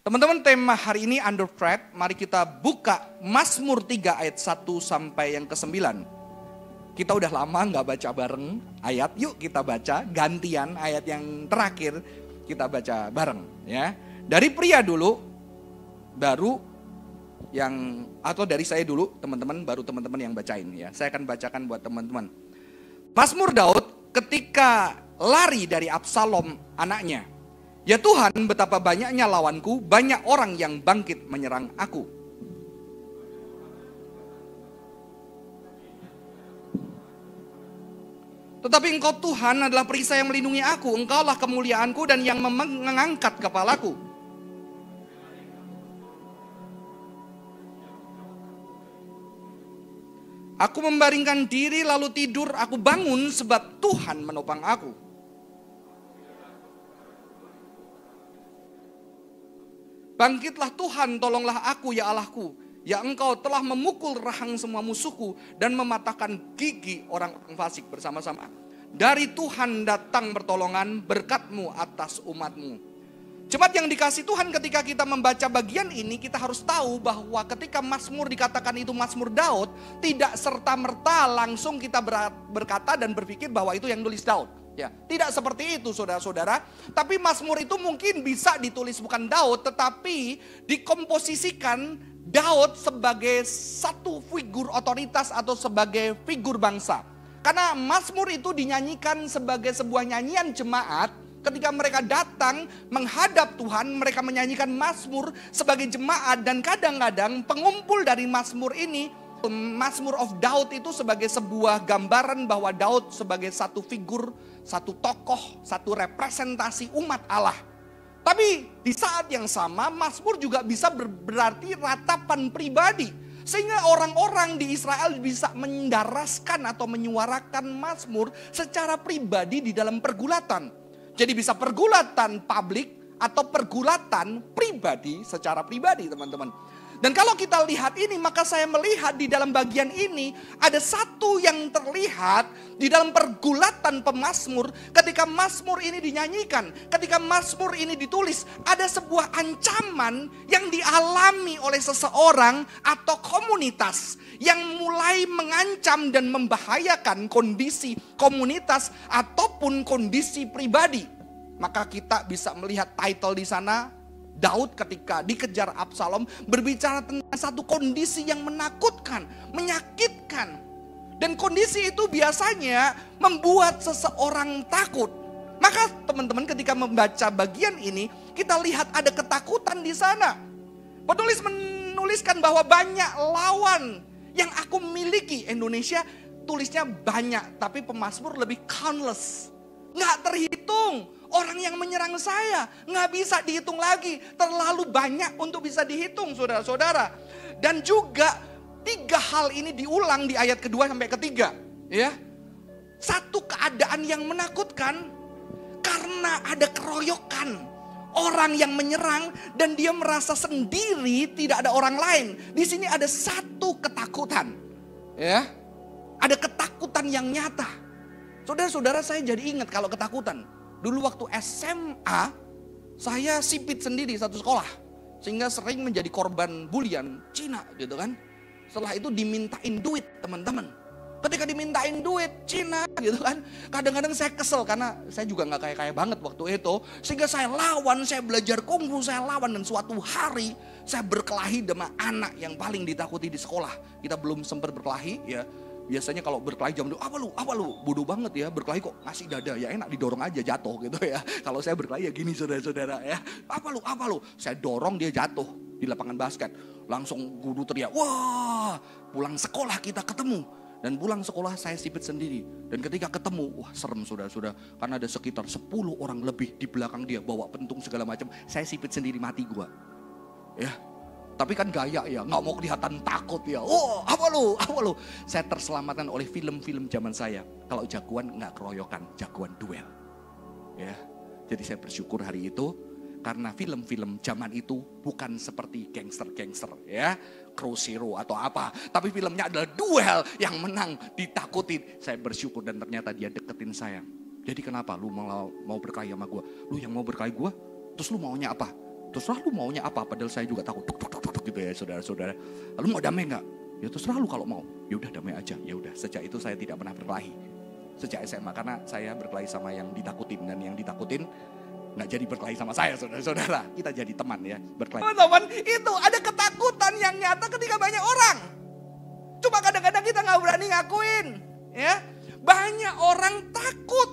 Teman-teman, tema hari ini under threat. Mari kita buka Mazmur 3 ayat 1 sampai yang ke-9. Kita udah lama gak baca bareng ayat, yuk kita baca gantian ayat yang terakhir kita baca bareng ya. Dari pria dulu, baru yang, atau dari saya dulu teman-teman, baru teman-teman yang bacain ya. Saya akan bacakan buat teman-teman. Mazmur Daud ketika lari dari Absalom anaknya. Ya Tuhan, betapa banyaknya lawanku, banyak orang yang bangkit menyerang aku. Tetapi Engkau Tuhan adalah perisai yang melindungi aku. Engkaulah kemuliaanku dan yang mengangkat kepalaku. Aku membaringkan diri lalu tidur, aku bangun sebab Tuhan menopang aku. Bangkitlah Tuhan, tolonglah aku ya Allahku. Ya Engkau telah memukul rahang semua musuhku dan mematahkan gigi orang fasik bersama-sama. Dari Tuhan datang pertolongan, berkat-Mu atas umat-Mu. Jemaat yang dikasih Tuhan, ketika kita membaca bagian ini, kita harus tahu bahwa ketika Mazmur dikatakan itu Mazmur Daud, tidak serta-merta langsung kita berkata dan berpikir bahwa itu yang nulis Daud. Ya, tidak seperti itu saudara-saudara. Tapi Mazmur itu mungkin bisa ditulis bukan Daud, tetapi dikomposisikan Daud sebagai satu figur otoritas atau sebagai figur bangsa. Karena Mazmur itu dinyanyikan sebagai sebuah nyanyian jemaat. Ketika mereka datang menghadap Tuhan, mereka menyanyikan Mazmur sebagai jemaat. Dan kadang-kadang pengumpul dari Mazmur ini, Mazmur of Daud itu sebagai sebuah gambaran bahwa Daud sebagai satu figur, satu tokoh, satu representasi umat Allah. Tapi di saat yang sama Mazmur juga bisa berarti ratapan pribadi. Sehingga orang-orang di Israel bisa mendaraskan atau menyuarakan Mazmur secara pribadi di dalam pergulatan. Jadi bisa pergulatan publik atau pergulatan pribadi secara pribadi teman-teman. Dan kalau kita lihat ini, maka saya melihat di dalam bagian ini ada satu yang terlihat di dalam pergulatan pemazmur. Ketika mazmur ini dinyanyikan, ketika mazmur ini ditulis, ada sebuah ancaman yang dialami oleh seseorang atau komunitas yang mulai mengancam dan membahayakan kondisi komunitas ataupun kondisi pribadi. Maka kita bisa melihat title di sana, Daud ketika dikejar Absalom berbicara tentang satu kondisi yang menakutkan, menyakitkan. Dan kondisi itu biasanya membuat seseorang takut. Maka teman-teman ketika membaca bagian ini, kita lihat ada ketakutan di sana. Penulis menuliskan bahwa banyak lawan yang aku miliki. Indonesia tulisnya banyak, tapi pemazmur lebih countless. Nggak terhitung. Orang yang menyerang saya nggak bisa dihitung lagi. Terlalu banyak untuk bisa dihitung saudara-saudara. Dan juga 3 hal ini diulang di ayat kedua sampai ketiga. Ya, satu keadaan yang menakutkan karena ada keroyokan. Orang yang menyerang dan dia merasa sendiri, tidak ada orang lain. Di sini ada satu ketakutan. Ya, ada ketakutan yang nyata. Saudara-saudara, saya jadi ingat kalau ketakutan. Dulu waktu SMA, saya sipit sendiri satu sekolah. Sehingga sering menjadi korban bulian Cina gitu kan. Setelah itu dimintain duit teman-teman. Ketika dimintain duit Cina gitu kan. Kadang-kadang saya kesel karena saya juga gak kaya-kaya banget waktu itu. Sehingga saya lawan, saya belajar kungfu, saya lawan. Dan suatu hari saya berkelahi dengan anak yang paling ditakuti di sekolah. Kita belum sempat berkelahi ya. Biasanya kalau berkelahi jam itu, apa lu, bodoh banget ya, berkelahi kok ngasih dada, ya enak didorong aja jatuh gitu ya. Kalau saya berkelahi ya gini saudara-saudara ya, apa lu, saya dorong dia jatuh di lapangan basket. Langsung guru teriak, wah pulang sekolah kita ketemu. Dan pulang sekolah saya sipit sendiri. Dan ketika ketemu, wah serem saudara-saudara. Karena ada sekitar 10 orang lebih di belakang dia, bawa pentung segala macam. Saya sipit sendiri, mati gua. Ya. Tapi kan gaya ya, gak mau kelihatan takut ya. Oh apa lu. Saya terselamatkan oleh film-film zaman saya. Kalau jagoan gak keroyokan, jagoan duel. Ya, jadi saya bersyukur hari itu. Karena film-film zaman itu bukan seperti gangster-gangster ya. Crow Zero atau apa. Tapi filmnya adalah duel yang menang, ditakutin. Saya bersyukur dan ternyata dia deketin saya. Jadi kenapa lu mau berkelahi sama gue? Lu yang mau berkelahi gue, terus lu maunya apa? terserah lu maunya apa, padahal saya juga takut gitu ya saudara-saudara. Lalu mau damai nggak? Ya terserah lu kalau mau. Ya udah damai aja. Ya udah, sejak itu saya tidak pernah berkelahi. Sejak SMA, karena saya berkelahi sama yang ditakutin, dan yang ditakutin nggak jadi berkelahi sama saya, saudara-saudara. Kita jadi teman ya, berkelahi. Teman-teman, itu ada ketakutan yang nyata ketika banyak orang. Cuma kadang-kadang kita nggak berani ngakuin, ya. Banyak orang takut,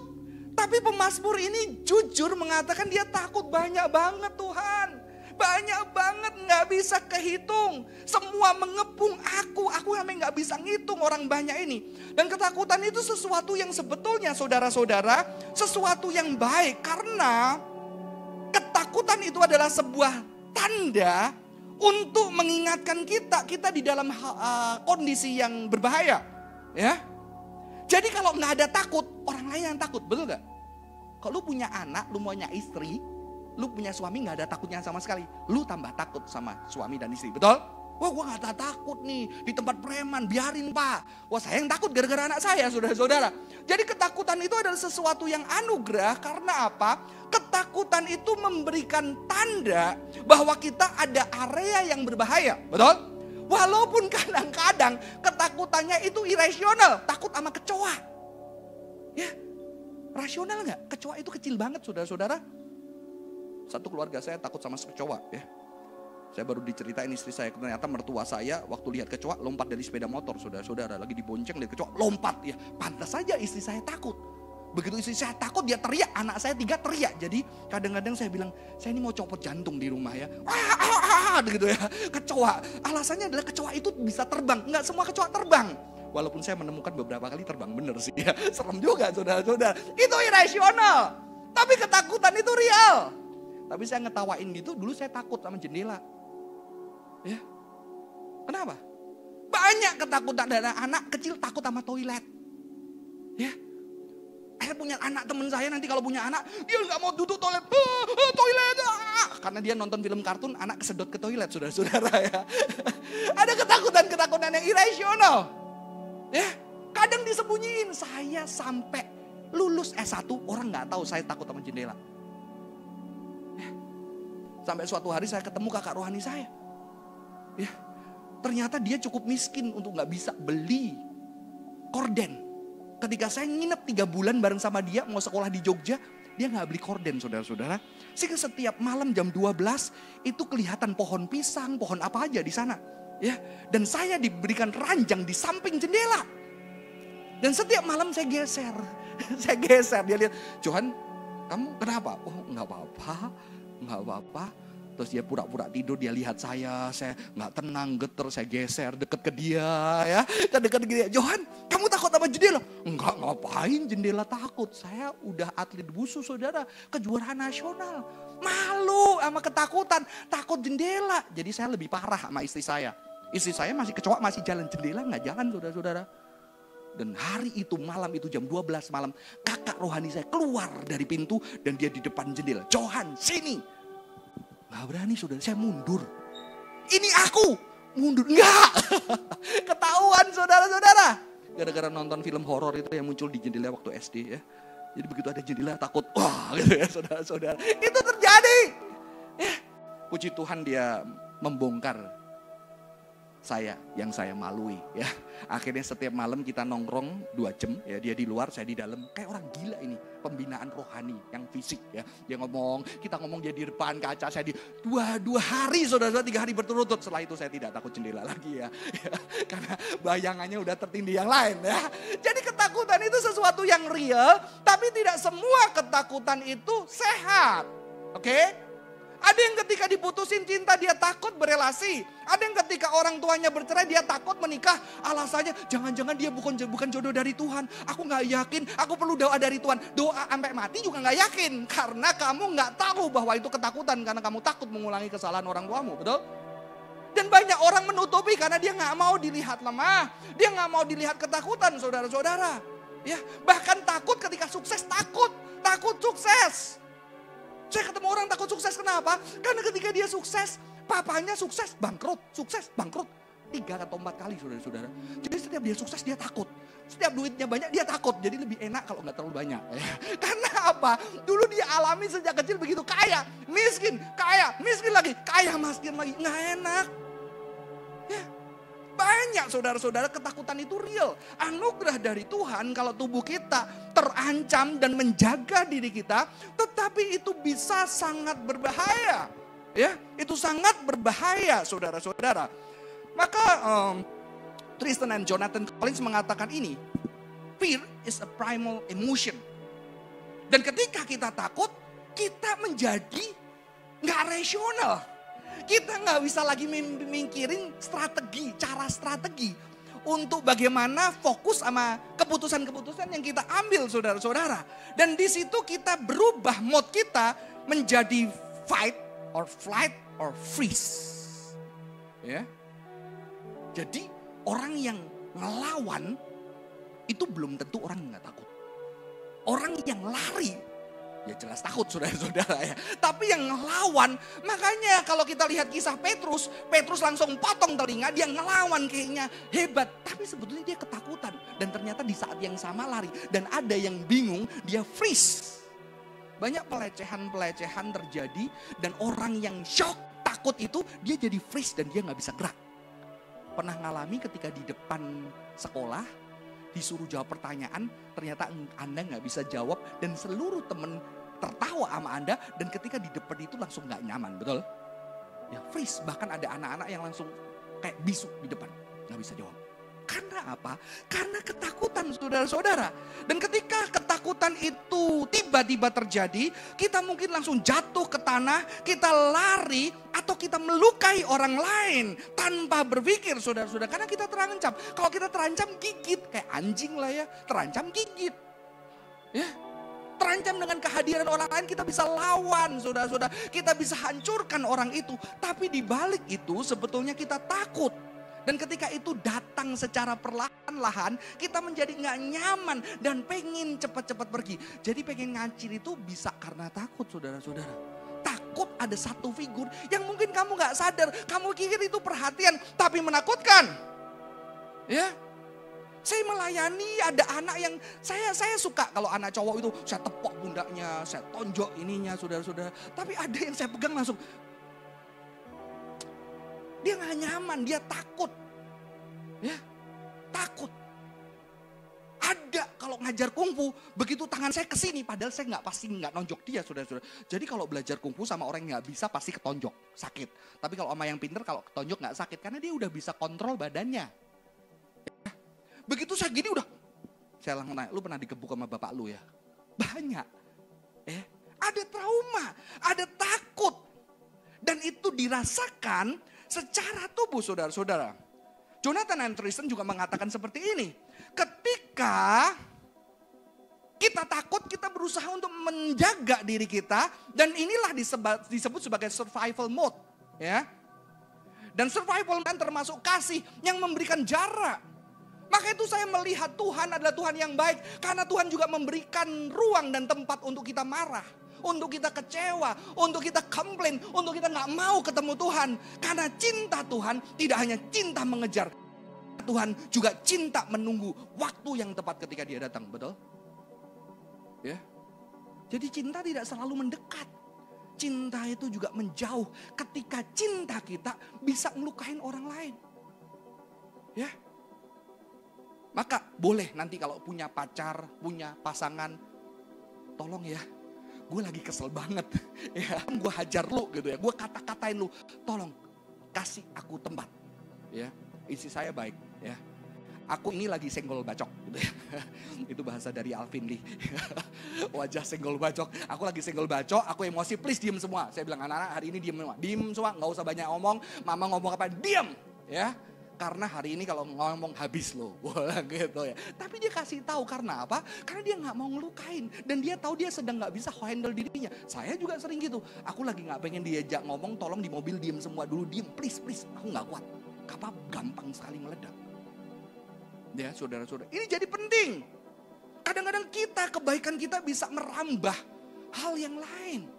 tapi pemazmur ini jujur mengatakan dia takut banyak banget Tuhan. Banyak banget, nggak bisa kehitung. Semua mengepung aku sampai nggak bisa ngitung orang banyak ini. Dan ketakutan itu sesuatu yang sebetulnya saudara-saudara, sesuatu yang baik. Karena ketakutan itu adalah sebuah tanda untuk mengingatkan kita di dalam kondisi yang berbahaya. Ya. Jadi kalau nggak ada takut, orang lain yang takut, betul nggak? Kalau lu punya anak, lu punya istri, lu punya suami, nggak ada takutnya sama sekali. Lu tambah takut sama suami dan istri, betul? Wah, gue nggak takut nih di tempat preman, biarin Pak. Wah, saya yang takut gara-gara anak saya, saudara-saudara. Jadi ketakutan itu adalah sesuatu yang anugerah. Karena apa? Ketakutan itu memberikan tanda bahwa kita ada area yang berbahaya, betul? Walaupun kadang-kadang ketakutannya itu irasional, takut sama kecoa. Ya, rasional nggak? Kecoa itu kecil banget, saudara-saudara. Satu keluarga saya takut sama kecoa, ya. Saya baru diceritain istri saya, ternyata mertua saya waktu lihat kecoa lompat dari sepeda motor, saudara-saudara. Lagi dibonceng lihat kecoa, lompat, ya. Pantas saja istri saya takut. Begitu istri saya takut, dia teriak, anak saya 3 teriak. Jadi kadang-kadang saya bilang, saya ini mau copot jantung di rumah ya. Gitu ya, kecoa. Alasannya adalah kecoa itu bisa terbang. Enggak semua kecoa terbang. Walaupun saya menemukan beberapa kali terbang, bener sih ya. Serem juga saudara-saudara. Itu irasional. Tapi ketakutan itu real. Tapi saya ngetawain gitu, dulu saya takut sama jendela. Ya, kenapa? Banyak ketakutan dari anak kecil takut sama toilet. Ya, saya punya anak teman saya nanti kalau punya anak dia nggak mau duduk toilet, toilet, karena dia nonton film kartun anak kesedot ke toilet, saudara-saudara ya. Ada ketakutan yang irasional. Ya, kadang disembunyiin. Saya sampai lulus S1 orang nggak tahu saya takut sama jendela. Ya. Sampai suatu hari saya ketemu kakak rohani saya. Ya, ternyata dia cukup miskin untuk nggak bisa beli korden. Ketika saya nginep 3 bulan bareng sama dia mau sekolah di Jogja, dia nggak beli korden, saudara-saudara. Sehingga setiap malam jam 12 itu kelihatan pohon pisang, pohon apa aja di sana. Ya, dan saya diberikan ranjang di samping jendela. Dan setiap malam saya geser, saya geser. Dia lihat, Johan, kamu kenapa? Oh, nggak apa-apa. Terus dia pura-pura tidur, dia lihat saya nggak tenang, geter, saya geser deket ke dia ya. Deket ke dia, Johan, kamu takut sama jendela? Enggak, ngapain jendela takut? Saya udah atlet wusu, saudara, kejuaraan nasional. Malu sama ketakutan, takut jendela. Jadi saya lebih parah sama istri saya. Istri saya masih kecoa, masih jalan, jendela nggak jalan, saudara-saudara. Dan hari itu, malam itu jam 12 malam, kakak rohani saya keluar dari pintu dan dia di depan jendela. Johan, sini. Gak berani, saudara, saya mundur. Ini aku, mundur, enggak. Ketahuan, saudara-saudara. Gara-gara nonton film horor itu yang muncul di jendela waktu SD ya. Jadi begitu ada jendela takut, wah gitu ya saudara-saudara. Itu terjadi. Ya, puji Tuhan dia membongkar yang saya malui ya. Akhirnya setiap malam kita nongkrong 2 jam ya, dia di luar, saya di dalam. Kayak orang gila ini, pembinaan rohani yang fisik ya. Dia ngomong, kita ngomong, dia di depan kaca, saya di dua hari, saudara-saudara, 3 hari berturut-turut. Setelah itu saya tidak takut jendela lagi ya. Karena bayangannya udah tertindih yang lain ya. Jadi ketakutan itu sesuatu yang real, tapi tidak semua ketakutan itu sehat. Oke? Ada yang ketika diputusin cinta dia takut berelasi. Ada yang ketika orang tuanya bercerai dia takut menikah. Alasannya jangan-jangan dia bukan jodoh dari Tuhan. Aku gak yakin, aku perlu doa dari Tuhan. Doa sampai mati juga gak yakin. Karena kamu gak tahu bahwa itu ketakutan. Karena kamu takut mengulangi kesalahan orang tuamu, betul? Dan banyak orang menutupi karena dia gak mau dilihat lemah. Dia gak mau dilihat ketakutan, saudara-saudara. Ya, bahkan takut ketika sukses, takut sukses. Saya ketemu orang takut sukses, kenapa? Karena ketika dia sukses, papanya sukses, bangkrut. 3 atau 4 kali, saudara-saudara. Jadi setiap dia sukses, dia takut. Setiap duitnya banyak, dia takut. Jadi lebih enak kalau nggak terlalu banyak. Karena Karena apa? Dulu dia alami sejak kecil begitu, kaya, miskin lagi, kaya, miskin lagi. Nggak enak. Ya. Banyak saudara-saudara, ketakutan itu real. Anugerah dari Tuhan kalau tubuh kita terancam dan menjaga diri kita, tetapi itu bisa sangat berbahaya. Ya, itu sangat berbahaya saudara-saudara. Maka Tristan and Jonathan Collins mengatakan ini, fear is a primal emotion. Dan ketika kita takut, kita menjadi nggak rasional. Kita nggak bisa lagi mikirin cara strategi untuk bagaimana fokus sama keputusan-keputusan yang kita ambil saudara-saudara. Dan di situ kita berubah mode kita menjadi fight or flight or freeze. Ya. Jadi orang yang ngelawan itu belum tentu orang nggak takut. Orang yang lari ya jelas takut saudara-saudara ya. Tapi yang ngelawan, makanya kalau kita lihat kisah Petrus langsung potong telinga, dia ngelawan kayaknya hebat. Tapi sebetulnya dia ketakutan. Dan ternyata di saat yang sama lari. Dan ada yang bingung, dia freeze. Banyak pelecehan terjadi dan orang yang shock, takut itu dia jadi freeze dan dia gak bisa gerak. Pernah ngalami ketika di depan sekolah, disuruh jawab pertanyaan, ternyata Anda nggak bisa jawab dan seluruh teman tertawa sama Anda dan ketika di depan itu langsung nggak nyaman, betul? Ya freeze, bahkan ada anak-anak yang langsung kayak bisu di depan, nggak bisa jawab. Karena apa? Karena ketakutan saudara-saudara. Dan ketika ketakutan itu tiba-tiba terjadi, kita mungkin langsung jatuh ke tanah, kita lari atau kita melukai orang lain tanpa berpikir saudara-saudara. Karena kita terancam. Kalau kita terancam gigit, kayak anjing lah ya, terancam gigit. Ya, terancam dengan kehadiran orang lain kita bisa lawan saudara-saudara. Kita bisa hancurkan orang itu. Tapi di balik itu sebetulnya kita takut. Dan ketika itu datang secara perlahan-lahan, kita menjadi gak nyaman dan pengen cepat-cepat pergi. Jadi pengen ngancir itu bisa karena takut saudara-saudara. Takut ada satu figur yang mungkin kamu gak sadar. Kamu pikir itu perhatian tapi menakutkan. Ya, saya melayani ada anak yang saya suka kalau anak cowok itu saya tepok pundaknya, saya tonjok ininya saudara-saudara. Tapi ada yang saya pegang langsung. Dia gak nyaman, dia takut. Ya, takut. Ada kalau ngajar kungfu, begitu tangan saya ke sini, padahal saya pasti nggak nonjok dia, saudara-saudara. Jadi kalau belajar kungfu sama orang yang nggak bisa pasti ketonjok, sakit. Tapi kalau sama yang pinter, kalau ketonjok nggak sakit, karena dia udah bisa kontrol badannya. Ya. Begitu saya gini udah, saya langsung nanya, lu pernah digebuk sama bapak lu ya? Banyak. Ada trauma, ada takut. Dan itu dirasakan secara tubuh saudara-saudara. Jonathan and Tristan juga mengatakan seperti ini. Ketika kita takut, kita berusaha untuk menjaga diri kita. Dan inilah disebut sebagai survival mode. Ya. Dan survival mode termasuk kasih yang memberikan jarak. Maka itu saya melihat Tuhan adalah Tuhan yang baik. Karena Tuhan juga memberikan ruang dan tempat untuk kita marah. Untuk kita kecewa, untuk kita komplain, untuk kita gak mau ketemu Tuhan. Karena cinta Tuhan tidak hanya cinta mengejar. Tuhan juga cinta menunggu waktu yang tepat ketika dia datang, betul? Ya. Jadi cinta tidak selalu mendekat. Cinta itu juga menjauh ketika cinta kita bisa melukain orang lain. Ya. Maka boleh nanti kalau punya pacar, punya pasangan, tolong ya. Gue lagi kesel banget, ya, gue hajar lu gitu ya, gue kata-katain lu, tolong kasih aku tempat, ya, isi saya baik, ya, aku ini lagi senggol bacok, gitu ya, itu bahasa dari Alvin Lee, wajah senggol bacok, aku lagi senggol bacok, aku emosi, please diem semua, saya bilang anak-anak hari ini diem semua, nggak usah banyak ngomong, mama ngomong apa, diem, ya. Karena hari ini kalau ngomong habis loh, gitu ya. Tapi dia kasih tahu karena apa? Karena dia nggak mau ngelukain dan dia tahu dia sedang nggak bisa handle dirinya. Saya juga sering gitu. Aku lagi nggak pengen diajak ngomong, tolong di mobil diem semua dulu, diem, please, aku nggak kuat. Kapal gampang sekali meledak. Ya, saudara-saudara, ini jadi penting. Kadang-kadang kebaikan kita bisa merambah hal yang lain.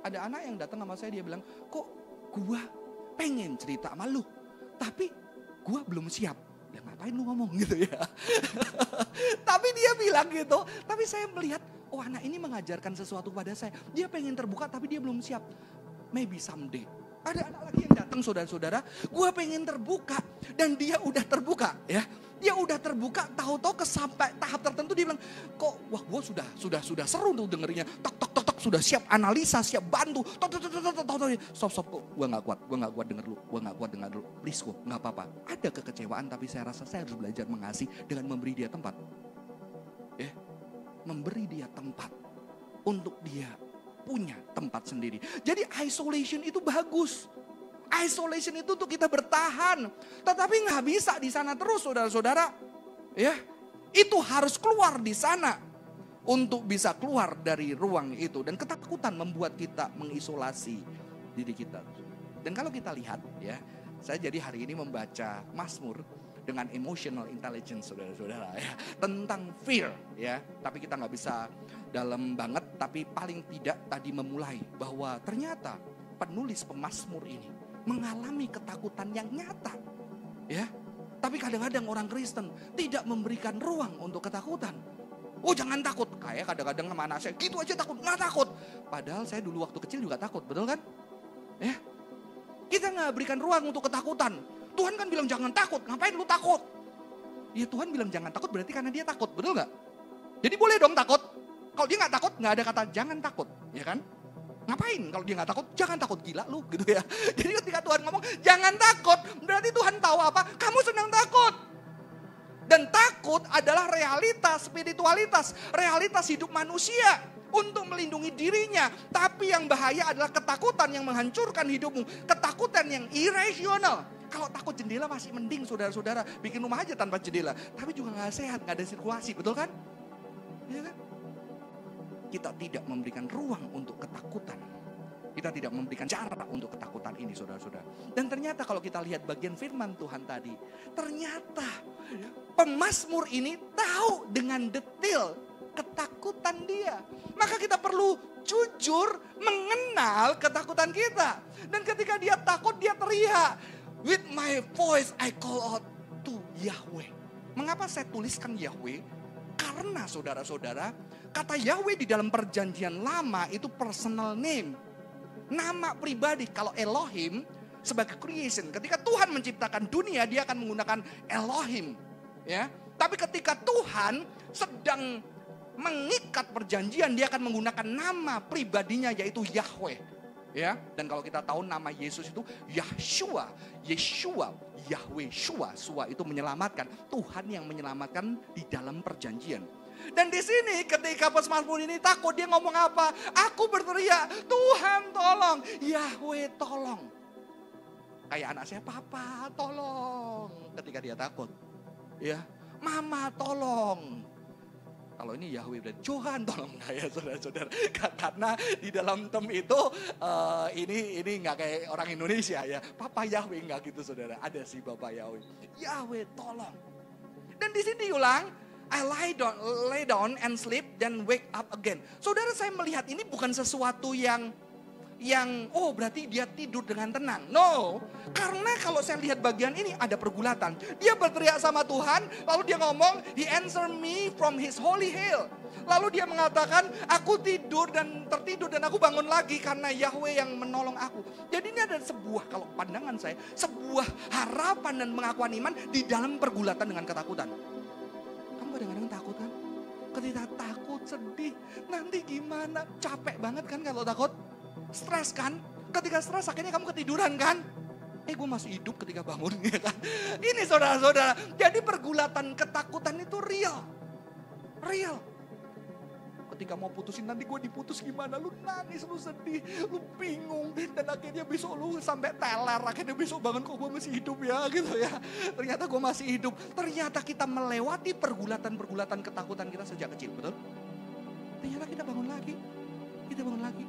Ada anak yang datang sama saya, dia bilang, kok gua pengen cerita sama lu, tapi gue belum siap. Ya ngapain lu ngomong gitu ya. Tapi dia bilang gitu. Tapi saya melihat, oh anak ini mengajarkan sesuatu pada saya. Dia pengen terbuka tapi dia belum siap. Maybe someday. Ada anak lagi yang datang saudara-saudara, gue pengen terbuka dan dia udah terbuka ya. Dia udah terbuka, tahu-tahu sampai tahap tertentu dia bilang, kok wah gue sudah seru tuh dengerinnya. Tok, sudah siap analisa, siap bantu. Stop, gue gak kuat denger lu, please gue gak apa-apa. Ada kekecewaan tapi saya rasa saya harus belajar mengasihi dengan memberi dia tempat. Ya, memberi dia tempat untuk dia punya tempat sendiri. Jadi isolation itu bagus. Isolation itu untuk kita bertahan. Tetapi gak bisa di sana terus saudara-saudara. Ya, itu harus keluar di sana. Untuk bisa keluar dari ruang itu. Dan ketakutan membuat kita mengisolasi diri kita. Dan kalau kita lihat ya, saya jadi hari ini membaca Mazmur dengan emotional intelligence saudara-saudara ya, tentang fear ya. Tapi kita nggak bisa dalam banget, tapi paling tidak tadi memulai bahwa ternyata penulis pemazmur ini mengalami ketakutan yang nyata ya. Tapi kadang-kadang orang Kristen tidak memberikan ruang untuk ketakutan. Oh jangan takut, kayak kadang-kadang sama anak saya gitu aja takut, nggak takut. Padahal saya dulu waktu kecil juga takut, betul kan? Ya, kita nggak berikan ruang untuk ketakutan. Tuhan kan bilang jangan takut, ngapain lu takut? Ya Tuhan bilang jangan takut berarti karena dia takut, betul gak? Jadi boleh dong takut. Kalau dia gak takut, gak ada kata jangan takut, ya kan? Ngapain kalau dia gak takut? Jangan takut, gila lu gitu ya. Jadi ketika Tuhan ngomong jangan takut, berarti Tuhan tahu apa? Kamu senang takut. Dan takut adalah realitas spiritualitas, realitas hidup manusia untuk melindungi dirinya. Tapi yang bahaya adalah ketakutan yang menghancurkan hidupmu, ketakutan yang irasional. Kalau takut jendela masih mending saudara-saudara, bikin rumah aja tanpa jendela. Tapi juga gak sehat, gak ada sirkulasi, betul kan? Iya kan? Kita tidak memberikan ruang untuk ketakutan. Kita tidak memberikan cara untuk ketakutan ini saudara-saudara. Dan ternyata kalau kita lihat bagian firman Tuhan tadi, ternyata pemazmur ini tahu dengan detail ketakutan dia. Maka kita perlu jujur mengenal ketakutan kita. Dan ketika dia takut dia teriak. With my voice I call out to Yahweh. Mengapa saya tuliskan Yahweh? Karena saudara-saudara, kata Yahweh di dalam perjanjian lama itu personal name. Nama pribadi. Kalau Elohim sebagai creation. Ketika Tuhan menciptakan dunia, dia akan menggunakan Elohim. Ya. Tapi ketika Tuhan sedang mengikat perjanjian, dia akan menggunakan nama pribadinya yaitu Yahweh. Ya, dan kalau kita tahu nama Yesus itu Yahshua, Yahweh Shua, Shua itu menyelamatkan, Tuhan yang menyelamatkan di dalam perjanjian. Dan di sini ketika pemazmur ini takut, dia ngomong apa? Aku berteriak, Tuhan tolong, Yahweh tolong. Kayak anak saya, Papa tolong. Ketika dia takut, ya, Mama tolong. Kalau ini Yahweh berarti Tuhan tolong ya saudara-saudara. Karena di dalam term itu ini nggak kayak orang Indonesia ya. Papa Yahweh nggak gitu saudara. Ada sih Bapak Yahweh. Yahweh tolong. Dan di sini ulang, I lay down and sleep then wake up again. Saudara saya melihat ini bukan sesuatu yang oh berarti dia tidur dengan tenang. No, karena kalau saya lihat bagian ini ada pergulatan. Dia berteriak sama Tuhan, lalu dia ngomong, He answer me from His holy hill. Lalu dia mengatakan, aku tidur dan tertidur dan aku bangun lagi karena Yahweh yang menolong aku. Jadi ini ada sebuah, kalau pandangan saya, sebuah harapan dan pengakuan iman di dalam pergulatan dengan ketakutan. Kamu kadang-kadang takut kan? Ketika takut, sedih, nanti gimana? Capek banget kan kalau takut? Stres kan? Ketika stres akhirnya kamu ketiduran kan? Gue masih hidup ketika bangun ya kan? Ini saudara-saudara. Jadi pergulatan ketakutan itu real. Real. Ketika mau putusin nanti gue diputus gimana? Lu nangis, lu sedih, lu bingung. Dan akhirnya besok lu sampai teler. Akhirnya besok bangun kok gue masih hidup ya gitu ya. Ternyata gue masih hidup. Ternyata kita melewati pergulatan-pergulatan ketakutan kita sejak kecil. Betul? Ternyata kita bangun lagi. Kita bangun lagi.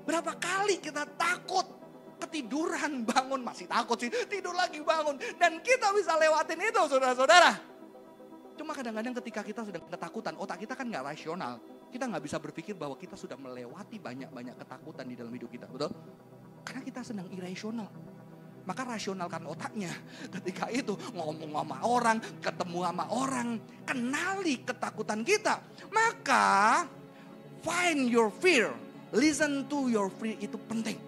Berapa kali kita takut, ketiduran, bangun, masih takut sih, tidur lagi bangun. Dan kita bisa lewatin itu saudara-saudara. Cuma kadang-kadang ketika kita sudah ketakutan, otak kita kan gak rasional. Kita gak bisa berpikir bahwa kita sudah melewati banyak-banyak ketakutan di dalam hidup kita, betul? Karena kita sedang irasional. maka rasionalkan otaknya. Ketika itu ngomong sama orang, ketemu sama orang, kenali ketakutan kita. Maka find your fear, listen to your fear itu penting.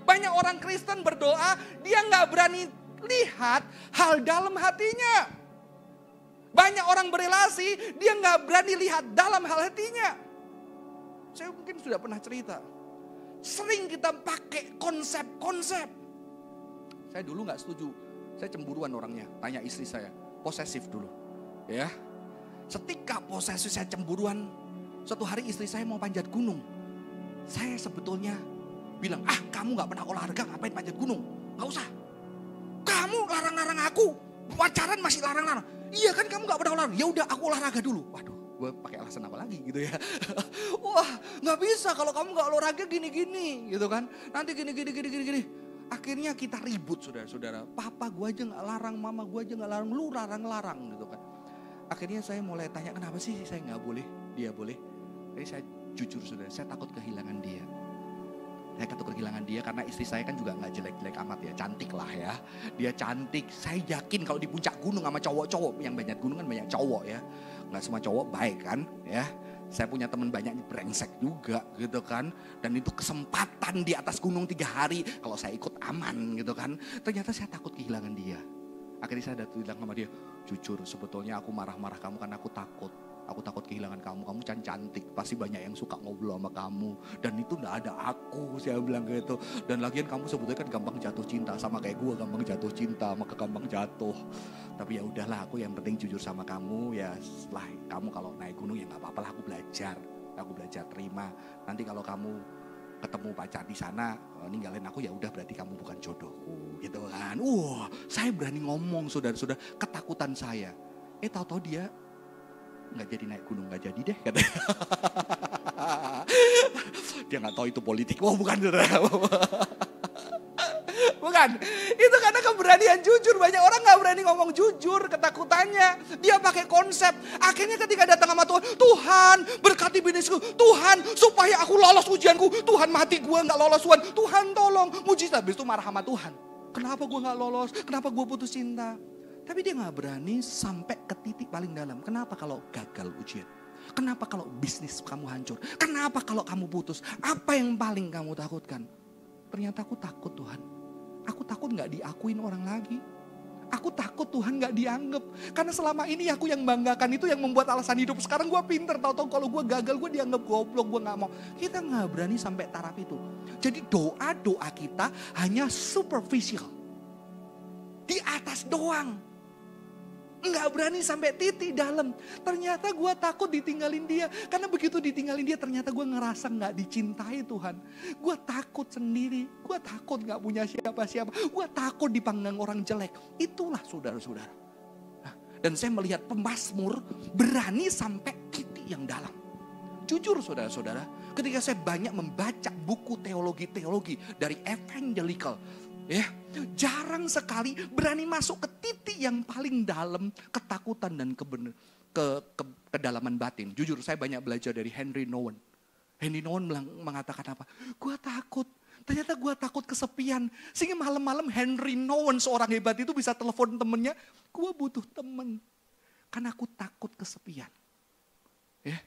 Banyak orang Kristen berdoa, dia nggak berani lihat hal dalam hatinya. Banyak orang berelasi, dia nggak berani lihat dalam hal hatinya. Saya mungkin sudah pernah cerita. Sering kita pakai konsep-konsep. Saya dulu nggak setuju. Saya cemburuan orangnya. Tanya istri saya, posesif dulu. Ya, setika posesif saya cemburuan. Suatu hari istri saya mau panjat gunung. Saya sebetulnya bilang, kamu nggak pernah olahraga, ngapain panjat gunung? Nggak usah. Kamu larang-larang aku, pacaran masih larang-larang. Iya kan kamu nggak pernah olahraga. Ya udah aku olahraga dulu. Waduh, gue pakai alasan apa lagi gitu ya. Wah, nggak bisa kalau kamu nggak olahraga gini-gini gitu kan. Nanti gini. Akhirnya kita ribut saudara-saudara. Papa gue aja gak larang, mama gue aja gak larang, lu larang-larang gitu kan. Akhirnya saya mulai tanya, kenapa sih saya gak boleh, dia boleh. Jadi saya jujur saudara, saya takut kehilangan dia. Saya takut kehilangan dia karena istri saya kan juga gak jelek-jelek amat ya, cantik lah ya. Dia cantik, saya yakin kalau di puncak gunung sama cowok-cowok, yang banyak gunung kan banyak cowok ya. Gak semua cowok baik kan ya. Saya punya teman banyak brengsek juga gitu kan. Dan itu kesempatan di atas gunung 3 hari. Kalau saya ikut aman gitu kan. Ternyata saya takut kehilangan dia. Akhirnya saya bilang sama dia, jujur sebetulnya aku marah-marah kamu karena aku takut. Aku takut kehilangan kamu. Kamu kan cantik. Pasti banyak yang suka ngobrol sama kamu. Dan itu gak ada aku. Saya bilang gitu. Dan lagian kamu sebetulnya kan gampang jatuh cinta. Sama kayak gue gampang jatuh cinta. Maka gampang jatuh. Tapi ya udahlah, aku yang penting jujur sama kamu. Ya setelah kamu kalau naik gunung ya gak apa-apa lah. Aku belajar terima. Nanti kalau kamu ketemu pacar di sana, ninggalin aku ya udah berarti kamu bukan jodohku. Gitu kan. Saya berani ngomong saudara-saudara ketakutan saya. Tahu-tahu dia nggak jadi naik gunung, nggak jadi deh katanya. Dia nggak tahu itu politik. Bukan saudara. Bukan. Itu karena keberanian jujur. Banyak orang nggak berani ngomong jujur ketakutannya. Dia pakai konsep. Akhirnya ketika datang sama Tuhan, Tuhan berkati bisnisku. Tuhan supaya aku lolos ujianku. Tuhan mati gue nggak lolos Tuhan. Tuhan tolong. Mujizat. Habis itu marah sama Tuhan. Kenapa gue nggak lolos? Kenapa gue putus cinta? Tapi dia gak berani sampai ke titik paling dalam. Kenapa kalau gagal ujian? Kenapa kalau bisnis kamu hancur? Kenapa kalau kamu putus? Apa yang paling kamu takutkan? Ternyata aku takut Tuhan. Aku takut gak diakuin orang lagi. Aku takut Tuhan gak dianggap. Karena selama ini aku yang banggakan itu yang membuat alasan hidup. Sekarang gue pinter. Tahu-tahu kalau gue gagal gue dianggap goblok. Gue gak mau. Kita gak berani sampai taraf itu. Jadi doa-doa kita hanya superficial. Di atas doang. Nggak berani sampai titik dalam. Ternyata gue takut ditinggalin dia. Karena begitu ditinggalin dia ternyata gue ngerasa nggak dicintai Tuhan. Gue takut sendiri. Gue takut nggak punya siapa-siapa. Gue takut dipandang orang jelek. Itulah saudara-saudara. Dan saya melihat pemazmur berani sampai titik yang dalam. Jujur saudara-saudara. Ketika saya banyak membaca buku teologi-teologi dari evangelical. Ya, jarang sekali berani masuk ke titik yang paling dalam ketakutan dan kedalaman batin. Jujur saya banyak belajar dari Henry Nouwen. Henry Nouwen mengatakan apa? Gue takut. Ternyata gue takut kesepian. Sehingga malam-malam Henry Nouwen seorang hebat itu bisa telepon temennya. Gue butuh temen. Karena aku takut kesepian. Ya.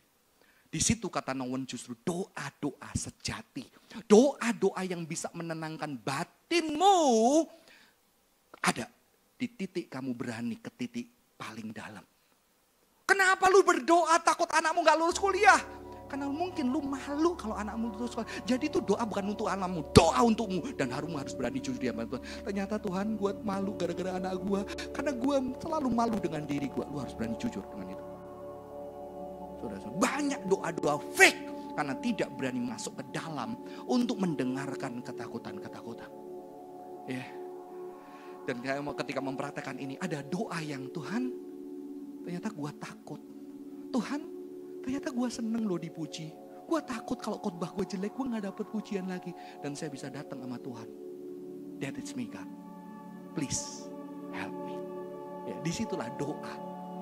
Di situ kata Nouwen justru doa-doa sejati. Doa-doa yang bisa menenangkan batinmu. Ada di titik kamu berani ke titik paling dalam. Kenapa lu berdoa takut anakmu gak lulus kuliah? Karena mungkin lu malu kalau anakmu lulus kuliah. Jadi itu doa bukan untuk anakmu, doa untukmu. Dan harus berani jujur di hadapan Tuhan. Ternyata Tuhan gue malu gara-gara anak gue. Karena gue selalu malu dengan diri gue. Lu harus berani jujur dengan itu. Saudara-saudara, banyak doa-doa fake karena tidak berani masuk ke dalam untuk mendengarkan ketakutan-ketakutan. Ya. Dan ketika mempraktekkan ini ada doa yang Tuhan, ternyata gue takut. Tuhan, ternyata gue seneng loh dipuji. Gue takut kalau khotbah gue jelek, gue gak dapet pujian lagi. Dan saya bisa datang sama Tuhan. That is me God. Please help me. Ya, disitulah doa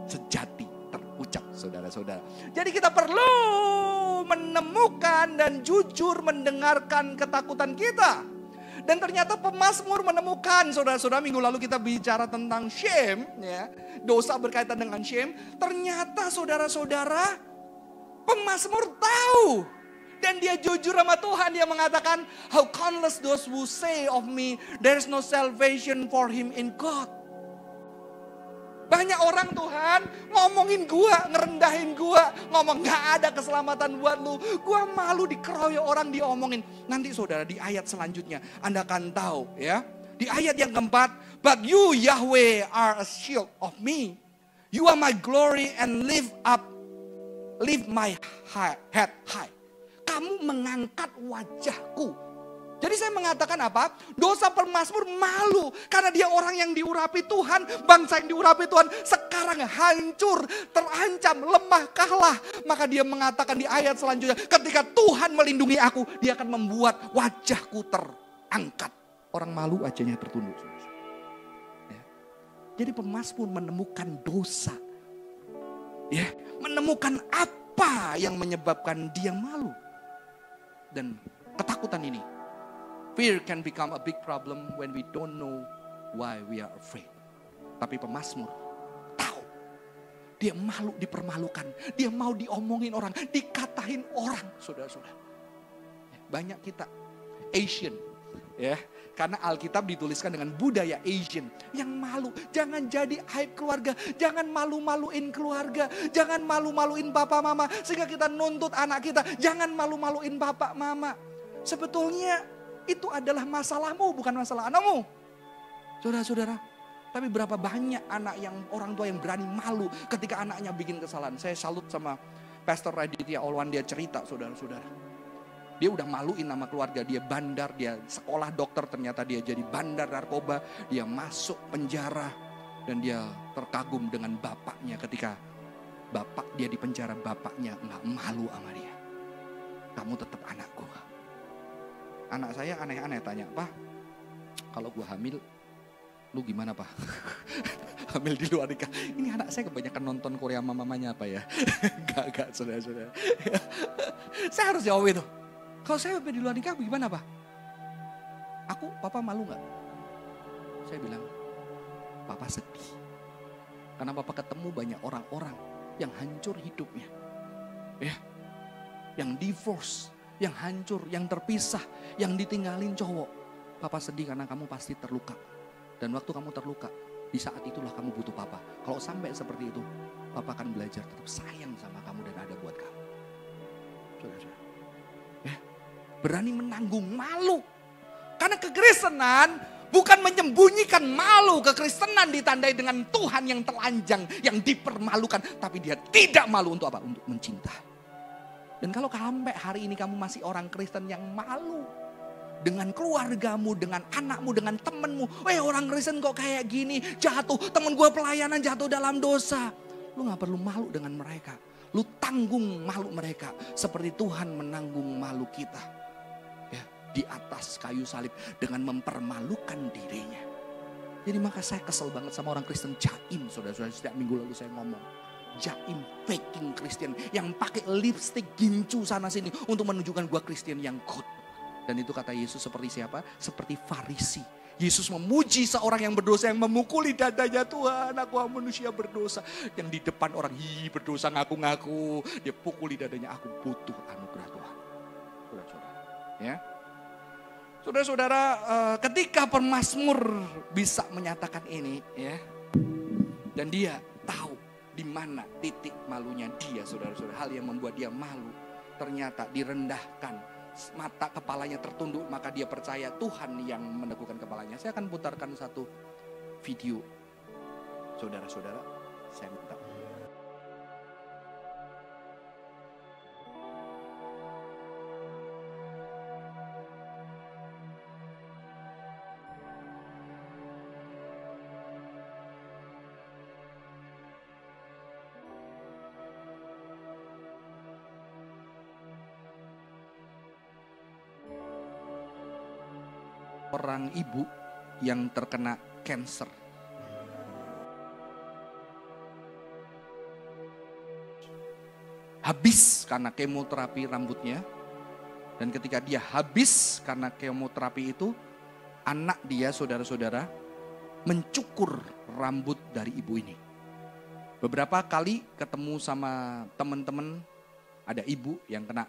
sejati terucap saudara-saudara. Jadi kita perlu menemukan dan jujur mendengarkan ketakutan kita. Dan ternyata pemazmur menemukan, saudara-saudara, minggu lalu kita bicara tentang shame, ya, dosa berkaitan dengan shame. Ternyata saudara-saudara, pemazmur tahu. Dan dia jujur sama Tuhan, dia mengatakan, how countless those who say of me, there is no salvation for him in God. Banyak orang Tuhan ngomongin gua, ngerendahin gua, ngomong gak ada keselamatan buat lu. Gua malu dikeroyok orang, diomongin. Nanti saudara di ayat selanjutnya Anda akan tahu, ya. Di ayat yang keempat, but you Yahweh are a shield of me. You are my glory and lift my head high. Kamu mengangkat wajahku. Jadi saya mengatakan apa? Dosa pemazmur malu. Karena dia orang yang diurapi Tuhan. Bangsa yang diurapi Tuhan sekarang hancur, terancam, lemah, kalah. Maka dia mengatakan di ayat selanjutnya, ketika Tuhan melindungi aku, dia akan membuat wajahku terangkat. Orang malu wajahnya tertunduk. Ya. Jadi pemazmur menemukan dosa. Ya, menemukan apa yang menyebabkan dia malu. Dan ketakutan ini, fear can become a big problem when we don't know why we are afraid. Tapi pemazmur tahu. Dia malu dipermalukan. Dia mau diomongin orang, dikatain orang, saudara-saudara. Banyak kita Asian, ya, karena Alkitab dituliskan dengan budaya Asian yang malu. Jangan jadi aib keluarga, jangan malu-maluin keluarga, jangan malu-maluin bapak mama, sehingga kita nuntut anak kita, jangan malu-maluin bapak mama. Sebetulnya itu adalah masalahmu, bukan masalah anakmu. Saudara-saudara, tapi berapa banyak anak yang orang tua yang berani malu ketika anaknya bikin kesalahan. Saya salut sama Pastor Raditya Olwan, dia cerita, saudara-saudara. Dia udah maluin nama keluarga, dia bandar, dia sekolah dokter, ternyata dia jadi bandar narkoba. Dia masuk penjara dan dia terkagum dengan bapaknya ketika bapak dia di penjara, bapaknya nggak malu sama dia. Kamu tetap anakku. Anak saya aneh-aneh tanya, Pak, kalau gue hamil, lu gimana Pak? Hamil di luar nikah. Ini anak saya kebanyakan nonton Korea mamanya apa ya? Gak, saudara-saudara. Saya harus jawab itu. Kalau saya hamil di luar nikah gimana Pak? Papa malu gak? Saya bilang, Papa sedih. Karena Papa ketemu banyak orang-orang yang hancur hidupnya. Ya, yang divorce, yang hancur, yang terpisah, yang ditinggalin cowok. Papa sedih karena kamu pasti terluka. Dan waktu kamu terluka, di saat itulah kamu butuh Papa. Kalau sampai seperti itu, Papa akan belajar tetap sayang sama kamu dan ada buat kamu. Saudara-saudara, ya, berani menanggung malu. Karena kekristenan bukan menyembunyikan malu. Kekristenan ditandai dengan Tuhan yang telanjang, yang dipermalukan. Tapi dia tidak malu untuk apa? Untuk mencinta. Dan kalau sampai hari ini kamu masih orang Kristen yang malu dengan keluargamu, dengan anakmu, dengan temenmu. Orang Kristen kok kayak gini, jatuh. Temen gue pelayanan jatuh dalam dosa. Lu gak perlu malu dengan mereka. Lu tanggung malu mereka. Seperti Tuhan menanggung malu kita. Ya, di atas kayu salib dengan mempermalukan dirinya. Jadi maka saya kesel banget sama orang Kristen jaim. Saudara-saudara, setiap minggu lalu saya ngomong. Jaim, faking Kristen yang pakai lipstick gincu sana sini untuk menunjukkan gua Kristen yang good. Dan itu kata Yesus seperti siapa? Seperti Farisi. Yesus memuji seorang yang berdosa yang memukuli dadanya, Tuhan, aku manusia berdosa. Yang di depan orang berdosa ngaku-ngaku, dia pukuli dadanya, aku butuh anugerah Tuhan. Saudara-saudara, ya. Saudara-saudara, ketika pemazmur bisa menyatakan ini, ya, dan dia tahu di mana titik malunya dia, saudara-saudara. Hal yang membuat dia malu ternyata direndahkan, mata kepalanya tertunduk, maka dia percaya Tuhan yang meneguhkan kepalanya. Saya akan putarkan satu video, saudara-saudara. Saya minta. Orang ibu yang terkena kanker. Habis karena kemoterapi rambutnya. Dan ketika dia habis karena kemoterapi itu, anak dia, saudara-saudara, mencukur rambut dari ibu ini. Beberapa kali ketemu sama teman-teman, ada ibu yang kena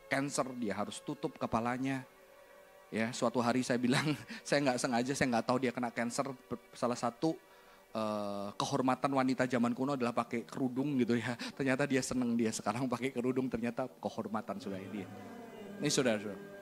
cancer, dia harus tutup kepalanya. Ya, suatu hari saya bilang, saya nggak sengaja, saya nggak tahu dia kena cancer. Salah satu kehormatan wanita zaman kuno adalah pakai kerudung gitu ya. Ternyata dia seneng, dia sekarang pakai kerudung, ternyata kehormatan sudah ini. Ini saudara-saudara.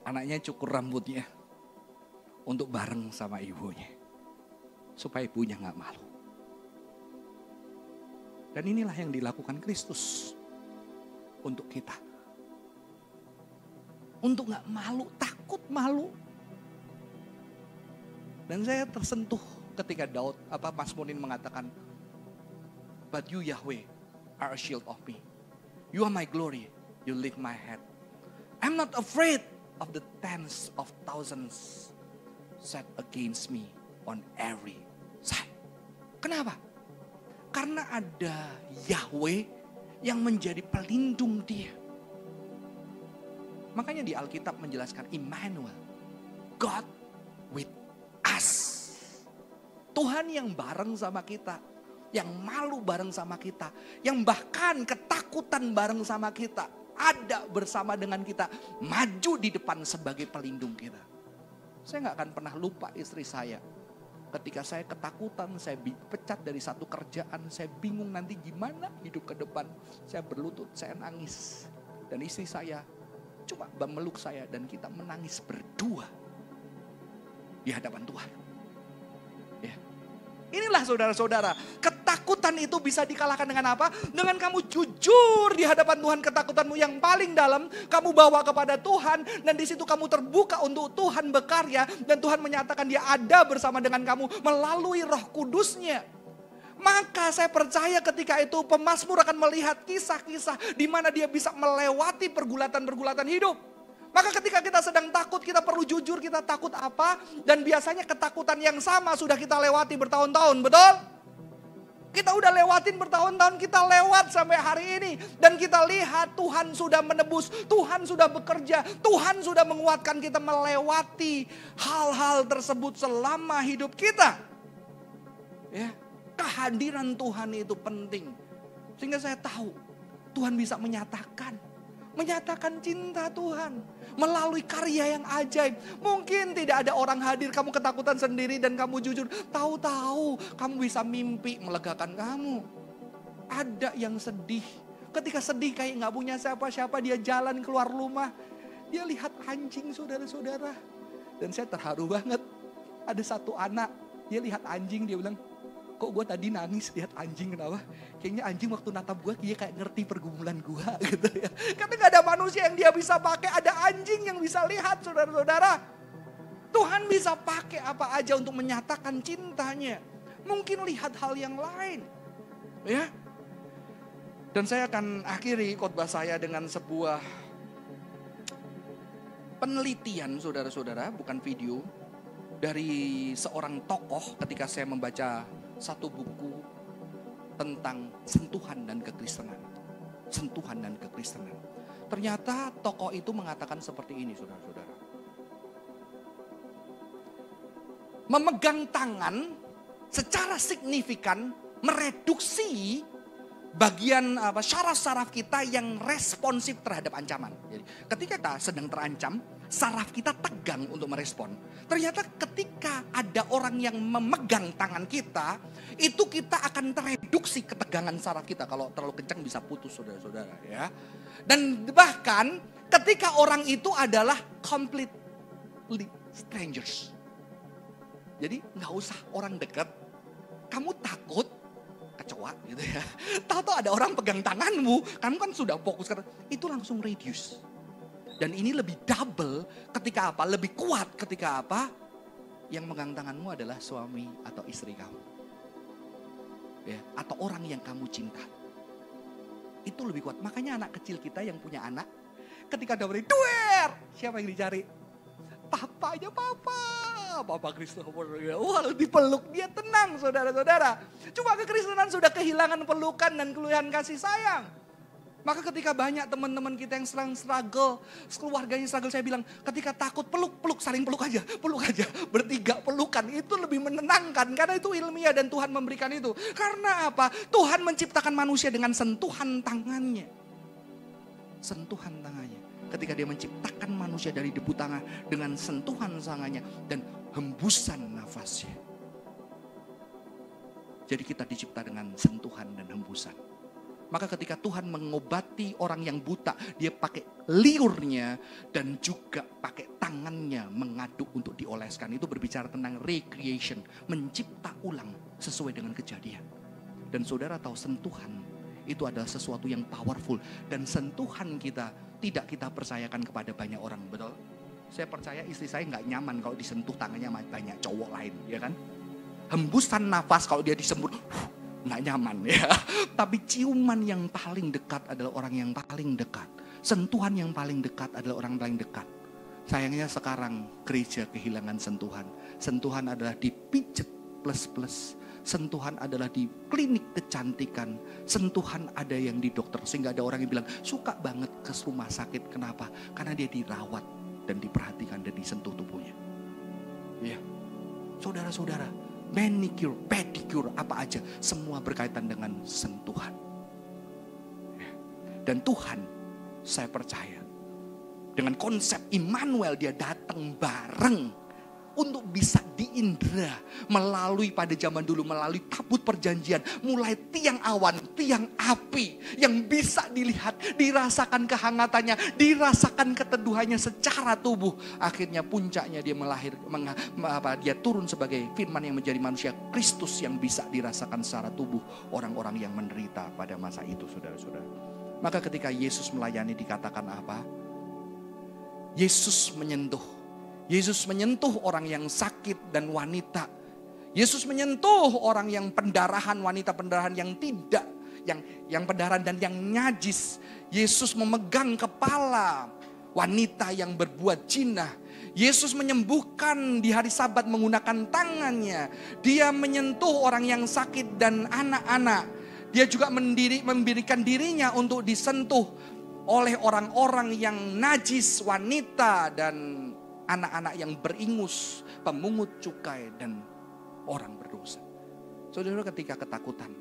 Anaknya cukur rambutnya untuk bareng sama ibunya. Supaya ibunya gak malu. Dan inilah yang dilakukan Kristus untuk kita. Untuk gak malu, takut malu. Dan saya tersentuh ketika Mazmurin mengatakan, "But you Yahweh are a shield of me. You are my glory, you lift my head. I'm not afraid of the tens of thousands set against me on every side." Kenapa? Karena ada Yahweh yang menjadi pelindung dia. Makanya di Alkitab menjelaskan Immanuel, God with us. Tuhan yang bareng sama kita, yang malu bareng sama kita, yang bahkan ketakutan bareng sama kita. Ada bersama dengan kita, maju di depan sebagai pelindung kita. Saya gak akan pernah lupa istri saya. Ketika saya ketakutan, saya dipecat dari satu kerjaan, saya bingung nanti gimana hidup ke depan. Saya berlutut, saya nangis. Dan istri saya cuma memeluk saya dan kita menangis berdua di hadapan Tuhan. Ya. Inilah saudara-saudara, ketakutan itu bisa dikalahkan dengan apa? Dengan kamu jujur di hadapan Tuhan, ketakutanmu yang paling dalam kamu bawa kepada Tuhan, dan di situ kamu terbuka untuk Tuhan berkarya, dan Tuhan menyatakan Dia ada bersama dengan kamu melalui Roh Kudus-Nya. Maka saya percaya ketika itu pemazmur akan melihat kisah-kisah di mana dia bisa melewati pergulatan-pergulatan hidup. Maka ketika kita sedang takut, kita perlu jujur kita takut apa. Dan biasanya ketakutan yang sama sudah kita lewati bertahun-tahun, betul? Kita udah lewatin bertahun-tahun, kita lewat sampai hari ini. Dan kita lihat Tuhan sudah menebus, Tuhan sudah bekerja, Tuhan sudah menguatkan kita melewati hal-hal tersebut selama hidup kita. Ya, kehadiran Tuhan itu penting. Sehingga saya tahu Tuhan bisa menyatakan cinta Tuhan melalui karya yang ajaib. Mungkin tidak ada orang hadir, kamu ketakutan sendiri dan kamu jujur. Tahu-tahu kamu bisa mimpi melegakan kamu. Ada yang sedih. Ketika sedih kayak gak punya siapa-siapa, dia jalan keluar rumah. Dia lihat anjing, saudara-saudara. Dan saya terharu banget. Ada satu anak, dia lihat anjing, dia bilang, "Kok gue tadi nangis lihat anjing, kenapa? Kayaknya anjing waktu natap gue dia kayak ngerti pergumulan gue," gitu ya. Karena gak ada manusia yang dia bisa pakai, ada anjing yang bisa lihat, saudara-saudara. Tuhan bisa pakai apa aja untuk menyatakan cintanya. Mungkin lihat hal yang lain. Ya. Dan saya akan akhiri khotbah saya dengan sebuah penelitian, saudara-saudara, bukan video, dari seorang tokoh ketika saya membaca satu buku tentang sentuhan dan kekristenan. Sentuhan dan kekristenan. Ternyata tokoh itu mengatakan seperti ini, saudara-saudara. Memegang tangan secara signifikan mereduksi bagian syaraf-syaraf kita yang responsif terhadap ancaman. Jadi, ketika kita sedang terancam, saraf kita tegang untuk merespon. Ternyata ketika ada orang yang memegang tangan kita, itu kita akan tereduksi ketegangan saraf kita. Kalau terlalu kencang bisa putus, saudara-saudara, ya. Dan bahkan ketika orang itu adalah completely strangers. Jadi nggak usah orang dekat, kamu takut kecoa gitu ya. Tahu-tahu ada orang pegang tanganmu, kamu kan sudah fokus, itu langsung reduce. Dan ini lebih double ketika apa? Lebih kuat ketika apa? Yang megang tanganmu adalah suami atau istri kamu. Ya, atau orang yang kamu cinta. Itu lebih kuat. Makanya anak kecil kita yang punya anak, ketika ada beri duer, siapa yang dicari? Papanya Papa Christopher. Wah, dipeluk dia tenang, saudara-saudara. Cuma kekristenan sudah kehilangan pelukan dan keluhan kasih sayang. Maka ketika banyak teman-teman kita yang sedang struggle, keluarganya struggle, saya bilang ketika takut peluk, saling peluk aja, bertiga pelukan, itu lebih menenangkan karena itu ilmiah dan Tuhan memberikan itu. Karena apa? Tuhan menciptakan manusia dengan sentuhan tangannya. Sentuhan tangannya. Ketika dia menciptakan manusia dari debu tangan dengan sentuhan tangannya dan hembusan nafasnya. Jadi kita dicipta dengan sentuhan dan hembusan. Maka ketika Tuhan mengobati orang yang buta, dia pakai liurnya dan juga pakai tangannya mengaduk untuk dioleskan. Itu berbicara tentang recreation, mencipta ulang sesuai dengan kejadian. Dan saudara tahu sentuhan itu adalah sesuatu yang powerful. Dan sentuhan kita tidak kita percayakan kepada banyak orang, betul? Saya percaya istri saya nggak nyaman kalau disentuh tangannya banyak cowok lain, ya kan? Hembusan nafas kalau dia disembur, nggak nyaman ya. Tapi ciuman yang paling dekat adalah orang yang paling dekat. Sentuhan yang paling dekat adalah orang paling dekat. Sayangnya sekarang gereja kehilangan sentuhan. Sentuhan adalah dipijet plus-plus. Sentuhan adalah di klinik kecantikan. Sentuhan ada yang di dokter. Sehingga ada orang yang bilang suka banget ke rumah sakit. Kenapa? Karena dia dirawat dan diperhatikan dan disentuh tubuhnya. Ya, saudara-saudara, manicure, pedicure, apa aja, semua berkaitan dengan sentuhan. Dan Tuhan, saya percaya, dengan konsep Immanuel dia datang bareng untuk bisa diindra melalui pada zaman dulu, melalui tabut perjanjian, mulai tiang awan, tiang api yang bisa dilihat, dirasakan kehangatannya, dirasakan keteduhannya secara tubuh. Akhirnya puncaknya dia dia turun sebagai firman yang menjadi manusia, Kristus yang bisa dirasakan secara tubuh orang-orang yang menderita pada masa itu, saudara-saudara. Maka ketika Yesus melayani dikatakan apa? Yesus menyentuh orang yang sakit dan wanita. Yesus menyentuh orang yang pendarahan, wanita pendarahan yang tidak, yang pendarahan dan yang najis. Yesus memegang kepala wanita yang berbuat zina. Yesus menyembuhkan di hari Sabat menggunakan tangannya. Dia menyentuh orang yang sakit dan anak-anak. Dia juga memberikan dirinya untuk disentuh oleh orang-orang yang najis, wanita dan anak-anak yang beringus, pemungut cukai dan orang berdosa. Saudara, ketika ketakutan,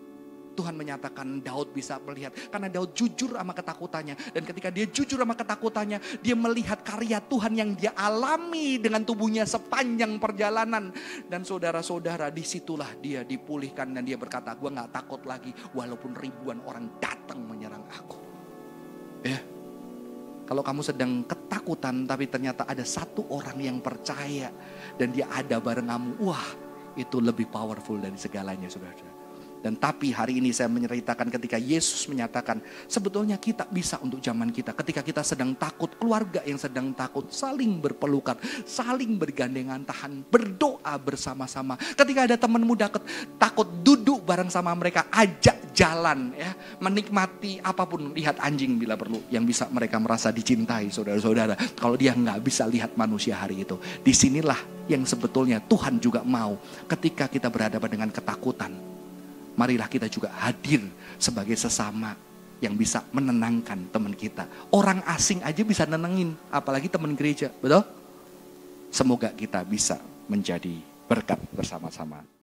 Tuhan menyatakan Daud bisa melihat. Karena Daud jujur sama ketakutannya. Dan ketika dia jujur sama ketakutannya, dia melihat karya Tuhan yang dia alami dengan tubuhnya sepanjang perjalanan. Dan saudara-saudara, disitulah dia dipulihkan. Dan dia berkata, gue gak takut lagi walaupun ribuan orang datang menyerang aku. Ya. Kalau kamu sedang ketakutan tapi ternyata ada satu orang yang percaya dan dia ada bareng kamu, wah itu lebih powerful dari segalanya, saudara. Dan tapi hari ini saya menceritakan ketika Yesus menyatakan sebetulnya kita bisa untuk zaman kita. Ketika kita sedang takut, keluarga yang sedang takut, saling berpelukan, saling bergandengan tangan, berdoa bersama-sama. Ketika ada temanmu takut, duduk bareng sama mereka, ajak jalan ya, menikmati apapun, lihat anjing bila perlu yang bisa mereka merasa dicintai, saudara-saudara. Kalau dia nggak bisa lihat manusia hari itu, disinilah yang sebetulnya Tuhan juga mau ketika kita berhadapan dengan ketakutan. Marilah kita juga hadir sebagai sesama yang bisa menenangkan teman kita. Orang asing aja bisa nenangin, apalagi teman gereja, betul? Semoga kita bisa menjadi berkat bersama-sama.